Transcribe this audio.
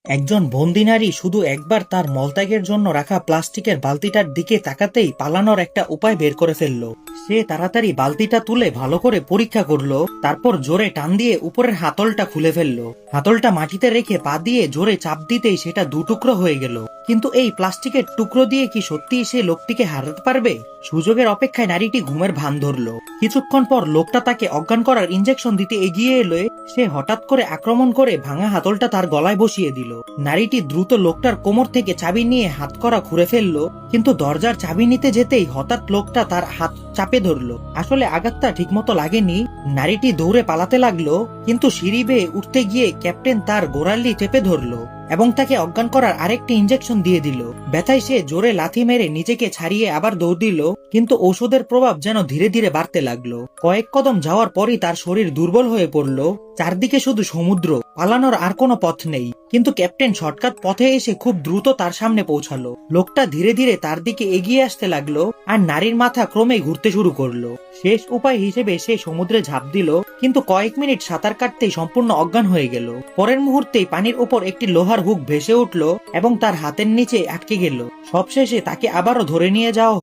একজন বন্দি নারী শুধু একবার তার মলত্যাগের জন্য রাখা প্লাস্টিকের বালতিটার দিকে তাকাতেই পালানোর একটা উপায় বের করে ফেললো। সে তাড়াতাড়ি বালতিটা তুলে ভালো করে পরীক্ষা করলো, তারপর জোরে টান দিয়ে উপরের হাতলটা খুলে ফেললো। হাতলটা মাটিতে রেখে পা দিয়ে জোরে চাপ দিতেই সেটা দুটুকরো হয়ে গেল। কিন্তু এই প্লাস্টিকের টুকরো দিয়ে কি সত্যিই সে লোকটিকে হারাতে পারবে? সুযোগের অপেক্ষায় নারীটি ঘুমের ভান ধরলো। কিছুক্ষণ পর লোকটা তাকে অজ্ঞান করার ইনজেকশন দিতে এগিয়ে এলে সে হঠাৎ করে আক্রমণ করে ভাঙা হাতলটা তার গলায় বসিয়ে দিল। নারীটি দ্রুত লোকটার কোমর থেকে চাবি নিয়ে হাতকড়া খুলে ফেললো, কিন্তু দরজার চাবি নিতে যেতেই হঠাৎ লোকটা তার হাত চাপে ধরলো। আসলে আঘাতটা ঠিকমতো লাগেনি। নারীটি দৌড়ে পালাতে লাগলো, কিন্তু সিঁড়ি বেয়ে উঠতে গিয়ে ক্যাপ্টেন তার গোড়ালি চেপে ধরলো এবং তাকে অজ্ঞান করার আরেকটি ইনজেকশন দিয়ে দিল। ব্যথায় সে জোরে লাথি মেরে নিজেকে ছাড়িয়ে আবার দৌড় দিল, কিন্তু ঔষধের প্রভাব যেন ধীরে ধীরে বাড়তে লাগলো। কয়েক কদম যাওয়ার পরই তার শরীর দুর্বল হয়ে পড়লো। চারদিকে শুধু সমুদ্র, পালানোর আর কোনো পথ নেই। কিন্তু ক্যাপ্টেন শর্টকাট পথে এসে খুব দ্রুত তার সামনে পৌঁছালো। লোকটা ধীরে ধীরে তার দিকে এগিয়ে আসতে লাগলো, আর নারীর মাথা ক্রমেই ঘুরতে শুরু করলো। শেষ উপায় হিসেবে সে সমুদ্রে ঝাঁপ দিল, কিন্তু কয়েক মিনিট সাঁতার কাটতেই সম্পূর্ণ অজ্ঞান হয়ে গেল। পরের মুহূর্তেই পানির উপর একটি লোহার হুক ভেসে উঠল এবং তার হাতের নিচে আটকে গেল। সবশেষে তাকে আবারও ধরে নিয়ে যাওয়া